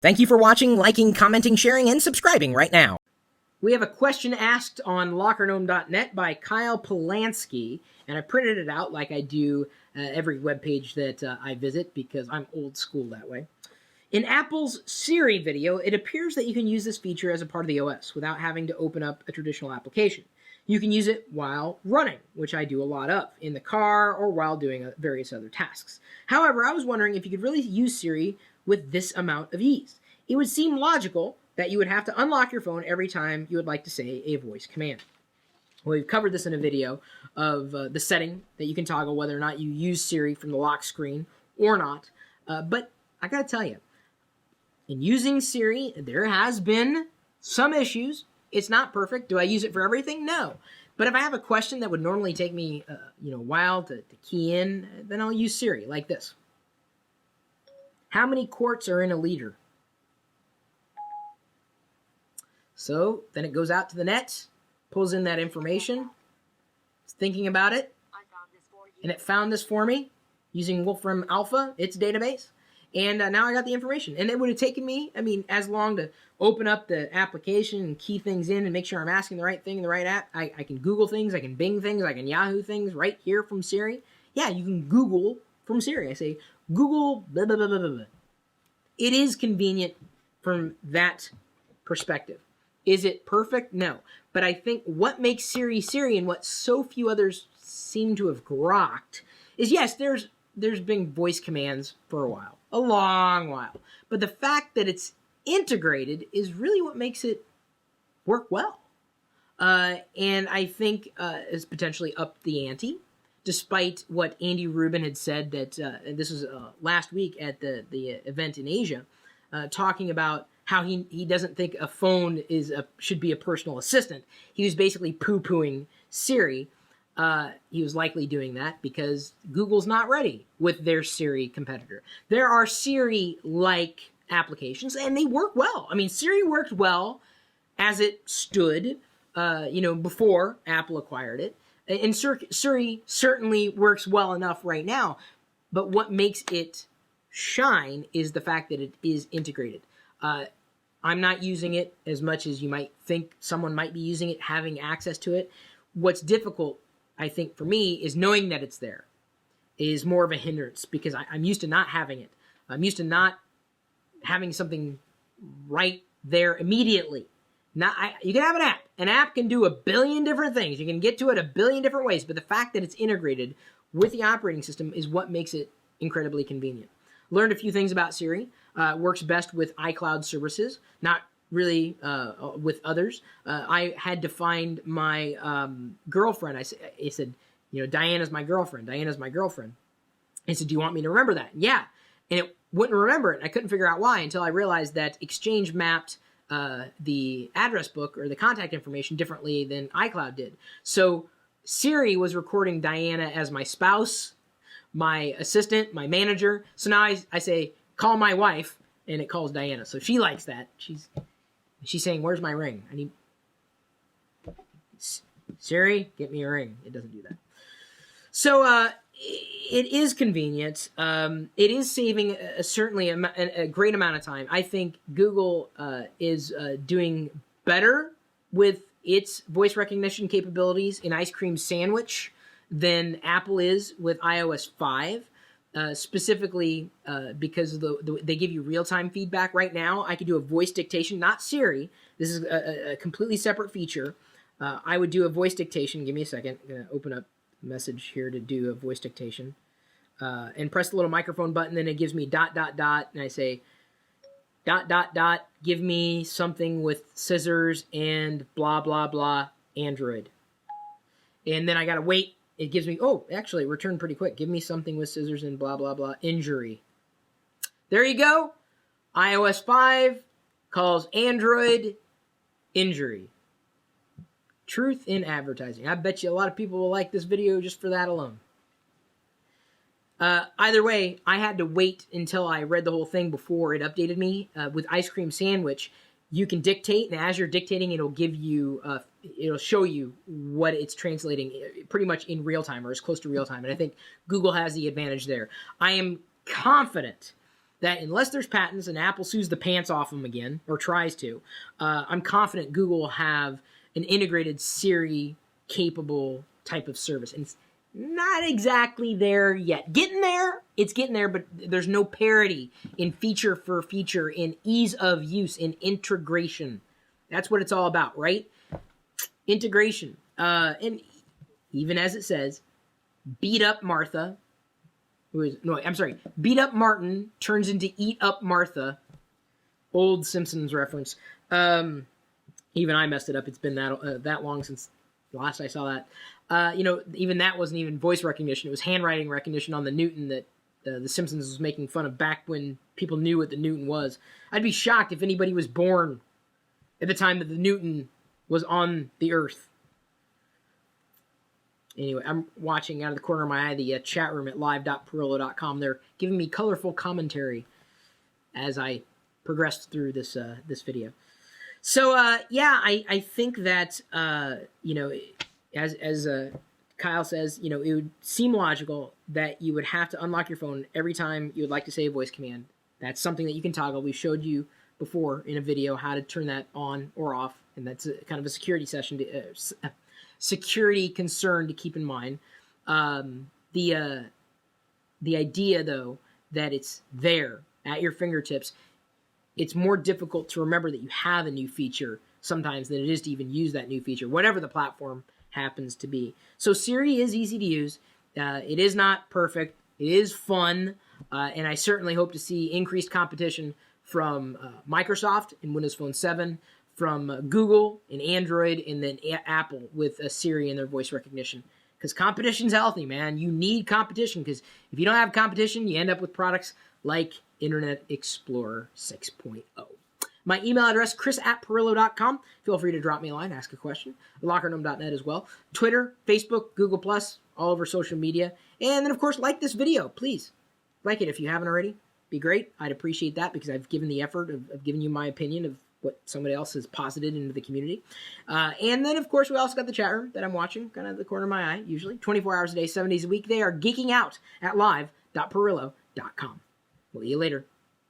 Thank you for watching, liking, commenting, sharing, and subscribing right now. We have a question asked on LockerGnome.net by KylePolansky, and I printed it out like I do every webpage that I visit because I'm old school that way. In Apple's Siri video, it appears that you can use this feature as a part of the OS without having to open up a traditional application. You can use it while running, which I do a lot of, in the car or while doing various other tasks. However, I was wondering if you could really use Siri with this amount of ease. It would seem logical that you would have to unlock your phone every time you would like to say a voice command. Well, we've covered this in a video of the setting that you can toggle whether or not you use Siri from the lock screen or not. But I gotta tell you, in using Siri, there has been some issues. It's not perfect. Do I use it for everything? No. But if I have a question that would normally take me a while to key in, then I'll use Siri like this. How many quarts are in a liter? So then it goes out to the net, pulls in that information, it's thinking about it, and it found this for me using Wolfram Alpha, its database, and now I got the information. And it would have taken me, as long to open up the application and key things in and make sure I'm asking the right thing in the right app. I can Google things, I can Bing things, I can Yahoo things right here from Siri. Yeah, you can Google from Siri. I say, Google blah, blah, blah, blah, blah. It is convenient from that perspective. Is it perfect? No. But I think what makes Siri Siri and what so few others seem to have grokked is, yes, there's been voice commands for a while, a long while. But the fact that it's integrated is really what makes it work well. And I think it's potentially upped the ante, despite what Andy Rubin had said that, and this was last week at the event in Asia, talking about how he doesn't think a phone should be a personal assistant. He was basically poo-pooing Siri. He was likely doing that because Google's not ready with their Siri competitor. There are Siri-like applications, and they work well. Siri worked well as it stood, before Apple acquired it. And Siri certainly works well enough right now. But what makes it shine is the fact that it is integrated. I'm not using it as much as you might think someone might be using it, having access to it. What's difficult, I think, for me, is knowing that it's there is more of a hindrance because I'm used to not having it. I'm used to not having something right there immediately. You can have an app. An app can do a billion different things. You can get to it a billion different ways, but the fact that it's integrated with the operating system is what makes it incredibly convenient. Learned a few things about Siri. Works best with iCloud services, not really with others. I had to find my girlfriend. I said, Diana's my girlfriend. Diana's my girlfriend. I said, do you want me to remember that? Yeah. And it wouldn't remember it. I couldn't figure out why until I realized that Exchange mapped the address book or the contact information differently than iCloud did. So Siri was recording Diana as my spouse, my assistant, my manager. So now I say, call my wife, and it calls Diana. So she likes that. She's saying, where's my ring? I need Siri, get me a ring. It doesn't do that. So it is convenient. It is saving certainly a great amount of time. I think Google is doing better with its voice recognition capabilities in Ice Cream Sandwich than Apple is with iOS 5. Specifically because they give you real-time feedback. Right now, I could do a voice dictation, not Siri. This is a completely separate feature. I would do a voice dictation. Give me a second. I'm going to open up a message here to do a voice dictation. And press the little microphone button, then it gives me ... and I say ... give me something with scissors and blah, blah, blah, Android. And then I got to wait. It gives me, actually, it returned pretty quick. Give me something with scissors and blah, blah, blah. Injury. There you go. iOS 5 calls Android injury. Truth in advertising. I bet you a lot of people will like this video just for that alone. Either way, I had to wait until I read the whole thing before it updated me. With Ice Cream Sandwich, you can dictate, and as you're dictating, it'll give you, it'll show you what it's translating pretty much in real time or as close to real time. And I think Google has the advantage there. I am confident that unless there's patents and Apple sues the pants off them again, or tries to, I'm confident Google will have an integrated Siri-capable type of service. And it's not exactly there yet. Getting there, it's getting there, but there's no parity in feature for feature, in ease of use, in integration. That's what it's all about, right? Integration. And even as it says, beat up Martha. Beat up Martin turns into eat up Martha. Old Simpsons reference. Even I messed it up. It's been that long since last I saw that. Even that wasn't even voice recognition. It was handwriting recognition on the Newton that the Simpsons was making fun of back when people knew what the Newton was. I'd be shocked if anybody was born at the time that the Newton was on the Earth. Anyway, I'm watching out of the corner of my eye the chat room at live.perillo.com. They're giving me colorful commentary as I progressed through this video. So, I think that, as Kyle says, it would seem logical that you would have to unlock your phone every time you would like to say a voice command. That's something that you can toggle. We showed you before in a video how to turn that on or off, and that's kind of a security session, security concern to keep in mind. The idea, though, that it's there at your fingertips, it's more difficult to remember that you have a new feature sometimes than it is to even use that new feature, whatever the platform happens to be. So Siri is easy to use. It is not perfect. It is fun. And I certainly hope to see increased competition from Microsoft in Windows Phone 7, from Google in Android, and then Apple with Siri and their voice recognition. Because competition's healthy, man. You need competition, because if you don't have competition, you end up with products like Internet Explorer 6.0. My email address, chris@perillo.com. Feel free to drop me a line, ask a question. LockerGnome.net as well. Twitter, Facebook, Google+, all over social media. And then, of course, like this video. Please, like it if you haven't already. Be great. I'd appreciate that, because I've given the effort of giving you my opinion of what somebody else has posited into the community. And then, of course, we also got the chat room that I'm watching, kind of the corner of my eye, usually. 24 hours a day, 7 days a week. They are geeking out at live.perillo.com. We'll see you later.